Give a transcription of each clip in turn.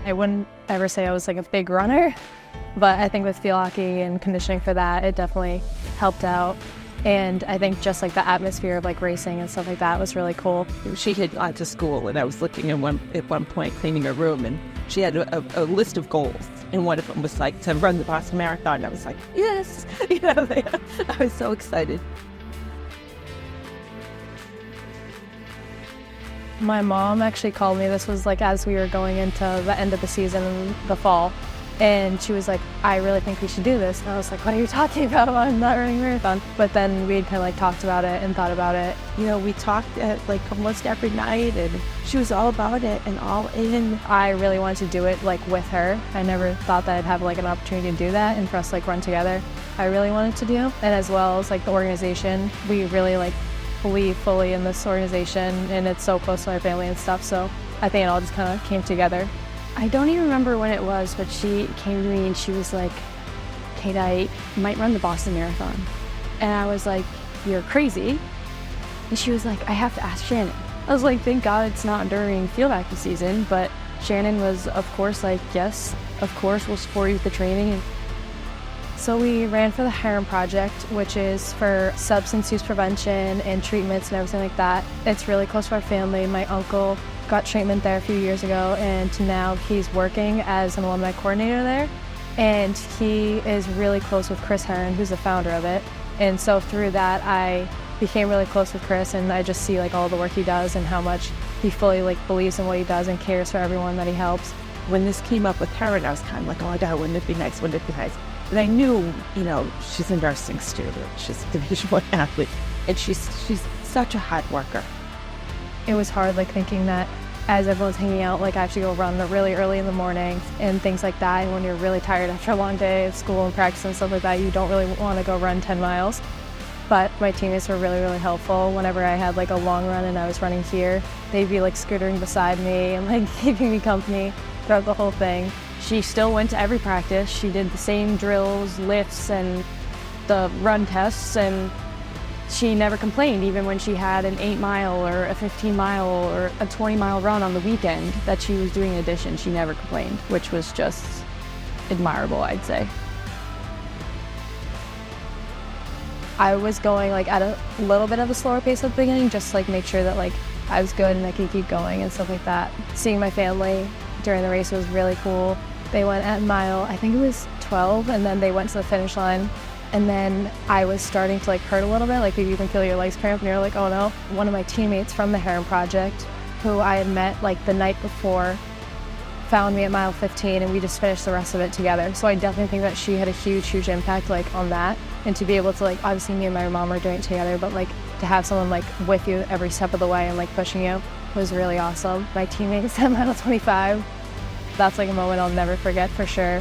I wouldn't ever say I was like a big runner, but I think with field hockey and conditioning for that, it definitely helped out. And I think just like the atmosphere of like racing and stuff like that was really cool. She had gone to school, and I was looking at one point cleaning her room, and she had a list of goals. And one of them was like to run the Boston Marathon. And I was like, yes, I was so excited. My mom actually called me. This was like as we were going into the end of the season in the fall. And she was like, I really think we should do this. And I was like, what are you talking about? I'm not running a marathon. But then we had kind of like talked about it and thought about it. We talked like almost every night, and she was all about it and all in. I really wanted to do it like with her. I never thought that I'd have like an opportunity to do that and for us to like run together. I really wanted to do. And as well as like the organization, we really like believe fully in this organization, and it's so close to our family and stuff. So I think it all just kind of came together. I don't even remember when it was, but she came to me and she was like, Kate, I might run the Boston Marathon. And I was like, you're crazy. And she was like, I have to ask Shannon. I was like, thank God it's not during field hockey season. But Shannon was, of course, like, yes, of course, we'll support you with the training. So we ran for the Heron Project, which is for substance use prevention and treatments and everything like that. It's really close to our family. My uncle got treatment there a few years ago, and now he's working as an alumni coordinator there. And he is really close with Chris Heron, who's the founder of it. And so through that, I became really close with Chris, and I just see like all the work he does and how much he fully like believes in what he does and cares for everyone that he helps. When this came up with Heron, I was kind of like, oh my God, wouldn't it be nice? Wouldn't it be nice? And I knew, she's a nursing student. She's a Division I athlete, and she's such a hard worker. It was hard, like thinking that as everyone's hanging out, like I have to go run really early in the morning and things like that. And when you're really tired after a long day of school and practice and stuff like that, you don't really want to go run 10 miles. But my teammates were really helpful. Whenever I had like a long run and I was running here, they'd be like scootering beside me and like keeping me company throughout the whole thing. She still went to every practice. She did the same drills, lifts, and the run tests, and she never complained, even when she had an 8-mile or a 15-mile or a 20-mile run on the weekend that she was doing in addition. She never complained, which was just admirable, I'd say. I was going like at a little bit of a slower pace at the beginning, just to like make sure that like I was good and I could keep going and stuff like that. Seeing my family during the race was really cool. They went at mile, I think it was 12, and then they went to the finish line. And then I was starting to like hurt a little bit, like you can feel your legs cramp and you're like, oh no. One of my teammates from the Heron Project, who I had met like the night before, found me at mile 15, and we just finished the rest of it together. So I definitely think that she had a huge impact like on that. And to be able to like, obviously me and my mom are doing it together, but like to have someone like with you every step of the way and like pushing you was really awesome. My teammates at mile 25, that's like a moment I'll never forget for sure.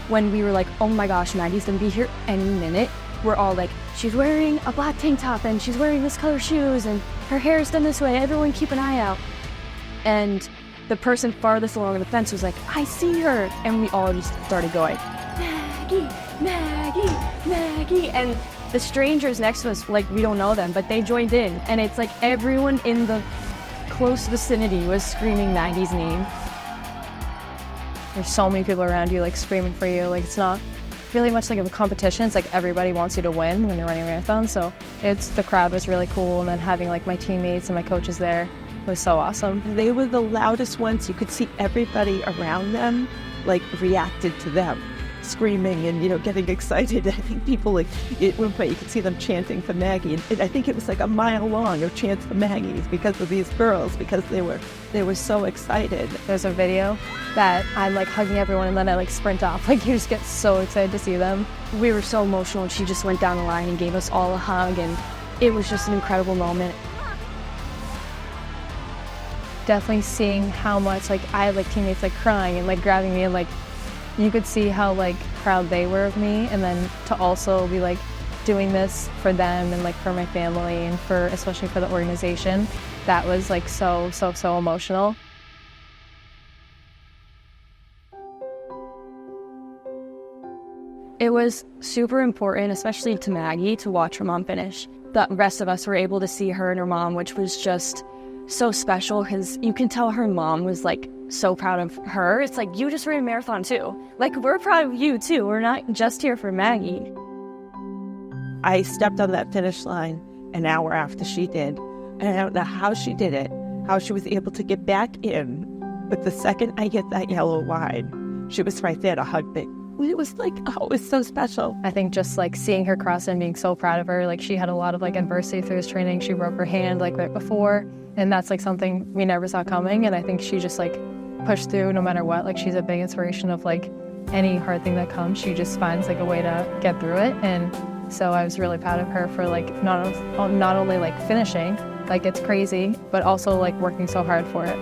When we were like, oh my gosh, Maggie's gonna be here any minute, we're all like, she's wearing a black tank top and she's wearing this color shoes and her hair is done this way, everyone keep an eye out. And the person farthest along the fence was like, I see her. And we all just started going, Maggie, Maggie, Maggie. And the strangers next to us, like we don't know them, but they joined in. And it's like everyone in the close vicinity was screaming Maggie's name. There's so many people around you like screaming for you. Like it's not really much like a competition. It's like everybody wants you to win when you're running a marathon. So the crowd was really cool. And then having like my teammates and my coaches there was so awesome. They were the loudest ones. You could see everybody around them like reacted to them, screaming and getting excited. I think people like at one point you could see them chanting for Maggie, and I think it was like a mile long of chants for Maggie's because of these girls, because they were so excited. There's a video that I'm like hugging everyone and then I like sprint off. Like you just get so excited to see them. We were so emotional, and she just went down the line and gave us all a hug, and it was just an incredible moment. Definitely seeing how much like I had like teammates like crying and like grabbing me, and like you could see how like proud they were of me, and then to also be like doing this for them and like for my family and for especially for the organization, that was like so emotional. It was super important, especially to Maggie, to watch her mom finish. The rest of us were able to see her and her mom, which was just so special because you can tell her mom was like so proud of her. It's like, you just ran a marathon too. Like, we're proud of you too. We're not just here for Maggie. I stepped on that finish line an hour after she did. And I don't know how she did it, how she was able to get back in. But the second I hit that yellow line, she was right there to hug me. It was like, oh, it was so special. I think just like seeing her cross and being so proud of her, like she had a lot of like adversity through this training. She broke her hand like right before, and that's like something we never saw coming. And I think she just like pushed through no matter what. Like she's a big inspiration of like any hard thing that comes. She just finds like a way to get through it. And so I was really proud of her for like not only like finishing, like it's crazy, but also like working so hard for it.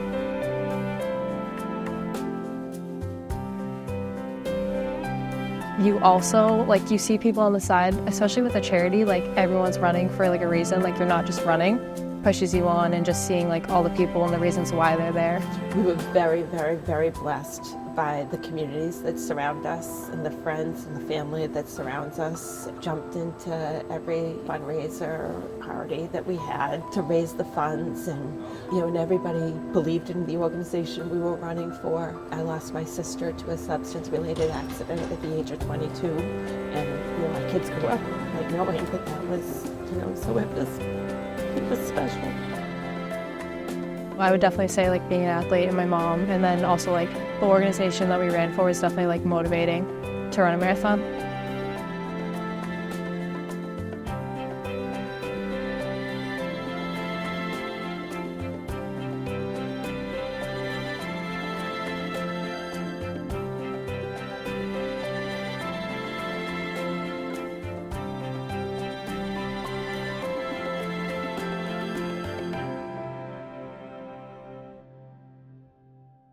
You also, like, you see people on the side, especially with a charity, like everyone's running for like a reason, like you're not just running, pushes you on, and just seeing like all the people and the reasons why they're there. We were very, very, very blessed by the communities that surround us and the friends and the family that surrounds us. Jumped into every fundraiser party that we had to raise the funds, and and everybody believed in the organization we were running for. I lost my sister to a substance-related accident at the age of 22, and my kids grew up like knowing that was so it was special. I would definitely say like being an athlete and my mom, and then also like the organization that we ran for was definitely like motivating to run a marathon.